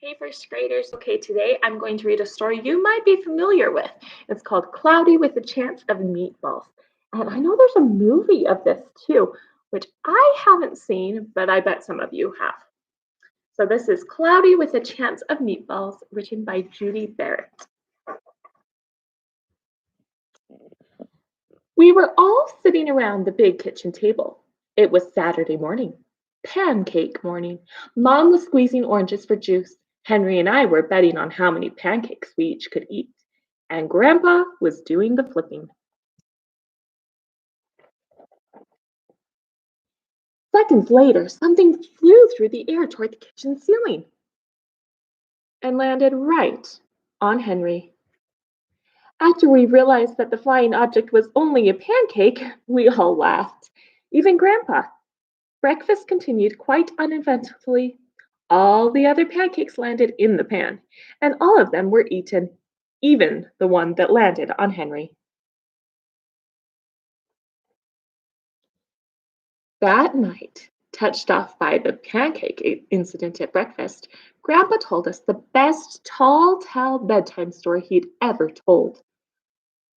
Hey, first graders. Okay, today I'm going to read a story you might be familiar with. It's called Cloudy with a Chance of Meatballs. And I know there's a movie of this too, which I haven't seen, but I bet some of you have. So this is Cloudy with a Chance of Meatballs, written by Judi Barrett. We were all sitting around the big kitchen table. It was Saturday morning, pancake morning. Mom was squeezing oranges for juice. Henry and I were betting on how many pancakes we each could eat. And Grandpa was doing the flipping. Seconds later, something flew through the air toward the kitchen ceiling and landed right on Henry. After we realized that the flying object was only a pancake, we all laughed. Even Grandpa. Breakfast continued quite uneventfully. All the other pancakes landed in the pan, and all of them were eaten, even the one that landed on Henry. That night, touched off by the pancake incident at breakfast, Grandpa told us the best tall tale bedtime story he'd ever told.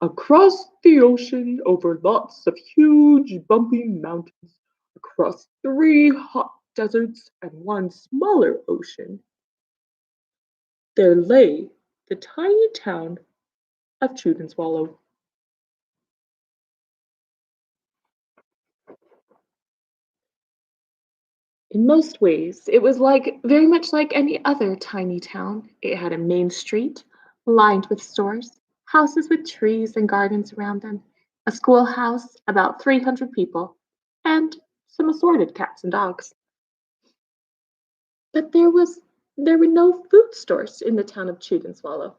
Across the ocean, over lots of huge bumpy mountains, across 3 hot deserts and one smaller ocean, there lay the tiny town of Chudenswallow. In most ways, it was very much like any other tiny town. It had a main street lined with stores, houses with trees and gardens around them, a schoolhouse, about 300 people, and some assorted cats and dogs. But there were no food stores in the town of Chudenswallow.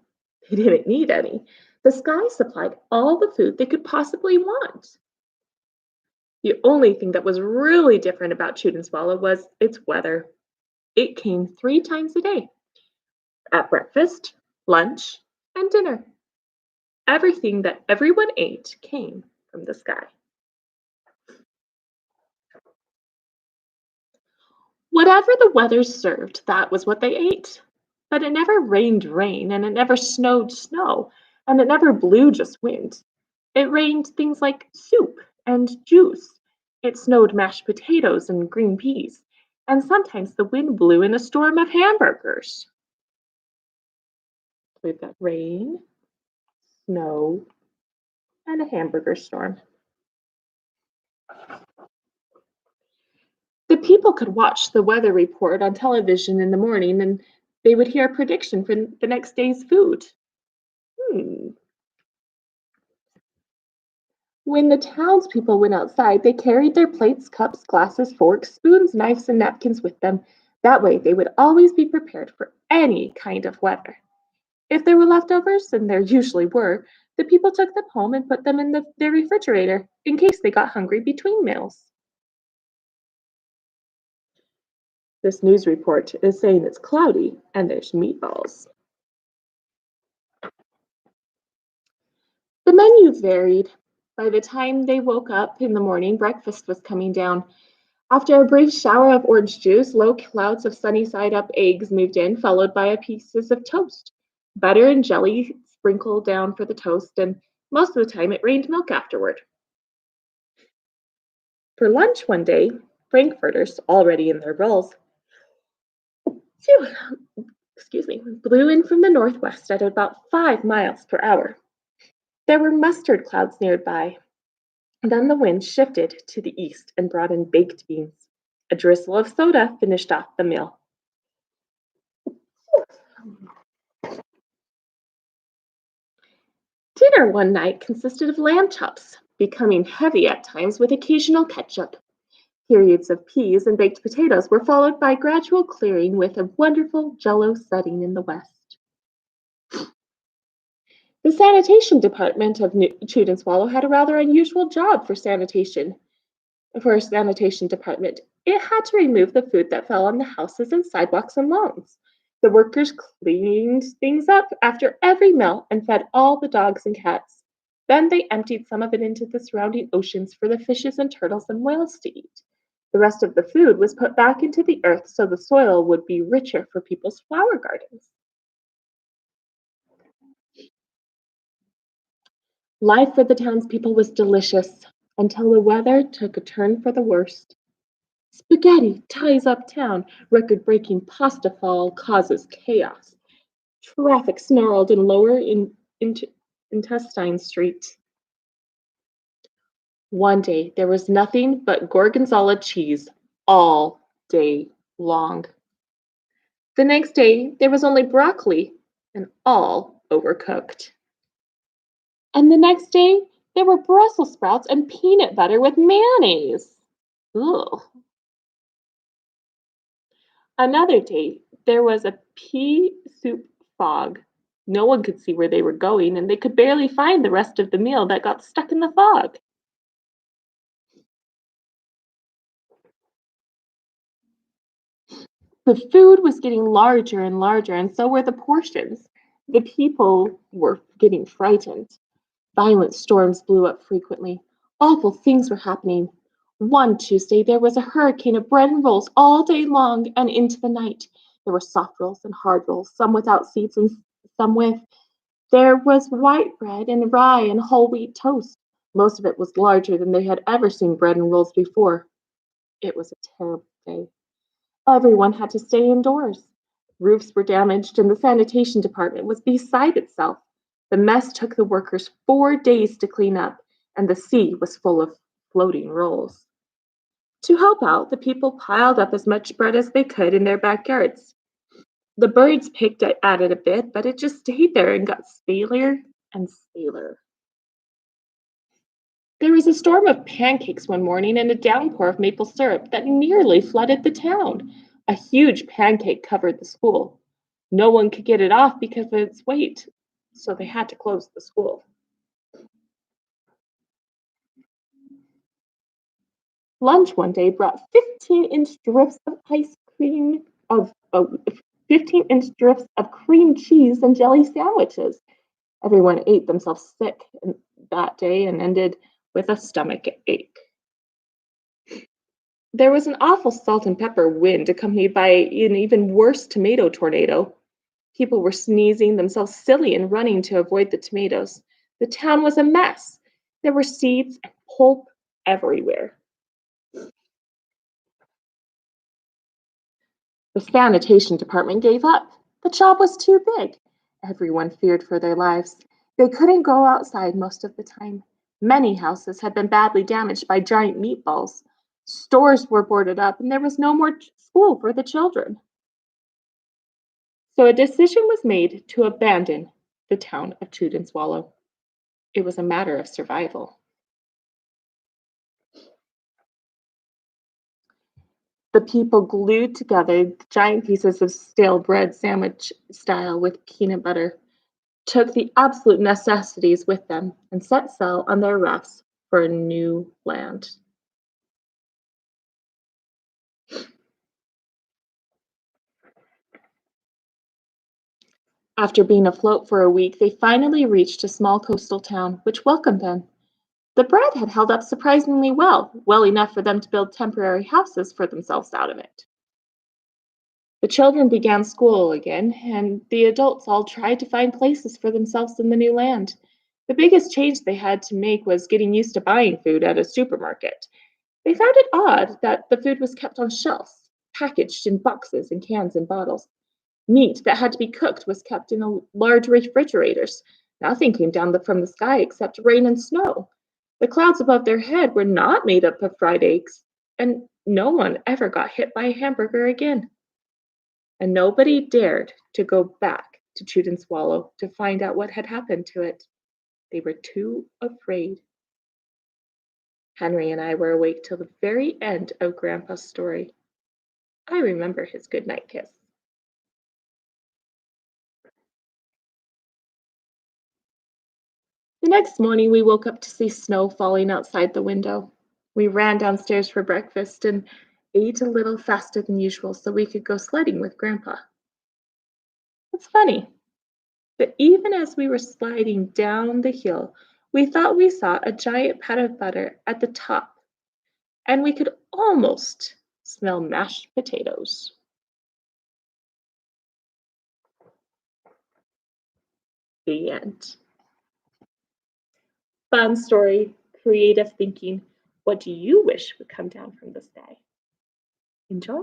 They didn't need any. The sky supplied all the food they could possibly want. The only thing that was really different about Chudenswallow was its weather. It came 3 times a day, at breakfast, lunch, and dinner. Everything that everyone ate came from the sky. Whatever the weather served, that was what they ate. But it never rained rain, and it never snowed snow, and it never blew just wind. It rained things like soup and juice. It snowed mashed potatoes and green peas, and sometimes the wind blew in a storm of hamburgers. We've got rain, snow, and a hamburger storm. The people could watch the weather report on television in the morning and they would hear a prediction for the next day's food. Hmm. When the townspeople went outside, they carried their plates, cups, glasses, forks, spoons, knives, and napkins with them. That way, they would always be prepared for any kind of weather. If there were leftovers, and there usually were, the people took them home and put them in their refrigerator in case they got hungry between meals. This news report is saying it's cloudy and there's meatballs. The menu varied. By the time they woke up in the morning, breakfast was coming down. After a brief shower of orange juice, low clouds of sunny side up eggs moved in, followed by pieces of toast. Butter and jelly sprinkled down for the toast, and most of the time it rained milk afterward. For lunch one day, Frankfurters, already in their rolls, phew, blew in from the northwest at about 5 miles per hour. There were mustard clouds nearby. Then the wind shifted to the east and brought in baked beans. A drizzle of soda finished off the meal. Dinner one night consisted of lamb chops, becoming heavy at times with occasional ketchup. Periods of peas and baked potatoes were followed by gradual clearing with a wonderful jello setting in the west. The sanitation department of Chudenswallow had a rather unusual job for a sanitation department. It had to remove the food that fell on the houses and sidewalks and lawns. The workers cleaned things up after every meal and fed all the dogs and cats. Then they emptied some of it into the surrounding oceans for the fishes and turtles and whales to eat. The rest of the food was put back into the earth so the soil would be richer for people's flower gardens. Life for the townspeople was delicious until the weather took a turn for the worst. Spaghetti ties up town, record breaking pasta fall causes chaos. Traffic snarled in int- intestine street. One day there was nothing but gorgonzola cheese all day long. The next day there was only broccoli and all overcooked. And the next day there were Brussels sprouts and peanut butter with mayonnaise. Ugh. Another day there was a pea soup fog. No one could see where they were going, and they could barely find the rest of the meal that got stuck in the fog. The food was getting larger and larger, and so were the portions. The people were getting frightened. Violent storms blew up frequently. Awful things were happening. One Tuesday, there was a hurricane of bread and rolls all day long and into the night. There were soft rolls and hard rolls, some without seeds and some with. There was white bread and rye and whole wheat toast. Most of it was larger than they had ever seen bread and rolls before. It was a terrible day. Everyone had to stay indoors. Roofs were damaged, and the sanitation department was beside itself. The mess took the workers 4 days to clean up, and the sea was full of floating rolls. To help out, the people piled up as much bread as they could in their backyards. The birds picked at it a bit, but it just stayed there and got staler and staler. There was a storm of pancakes one morning and a downpour of maple syrup that nearly flooded the town. A huge pancake covered the school. No one could get it off because of its weight, so they had to close the school. Lunch one day brought 15-inch drifts of ice cream of 15-inch drifts of cream cheese and jelly sandwiches. Everyone ate themselves sick that day and ended with a stomach ache. There was an awful salt and pepper wind accompanied by an even worse tomato tornado. People were sneezing themselves silly and running to avoid the tomatoes. The town was a mess. There were seeds and pulp everywhere. The sanitation department gave up. The job was too big. Everyone feared for their lives. They couldn't go outside most of the time. Many houses had been badly damaged by giant meatballs. Stores were boarded up, and there was no more school for the children. So a decision was made to abandon the town of Swallow. It was a matter of survival. The people glued together giant pieces of stale bread sandwich style with peanut butter, took the absolute necessities with them, and set sail on their rafts for a new land. After being afloat for a week, they finally reached a small coastal town, which welcomed them. The bread had held up surprisingly well enough for them to build temporary houses for themselves out of it. The children began school again, and the adults all tried to find places for themselves in the new land. The biggest change they had to make was getting used to buying food at a supermarket. They found it odd that the food was kept on shelves, packaged in boxes and cans and bottles. Meat that had to be cooked was kept in large refrigerators. Nothing came down from the sky except rain and snow. The clouds above their head were not made up of fried eggs, and no one ever got hit by a hamburger again. And nobody dared to go back to Chewed and Swallow to find out what had happened to it. They were too afraid. Henry and I were awake till the very end of Grandpa's story. I remember his goodnight kiss. The next morning, we woke up to see snow falling outside the window. We ran downstairs for breakfast and ate a little faster than usual so we could go sledding with Grandpa. It's funny, but even as we were sliding down the hill, we thought we saw a giant pat of butter at the top. and we could almost smell mashed potatoes. The end. Fun story, creative thinking. What do you wish would come down from this day? Enjoy.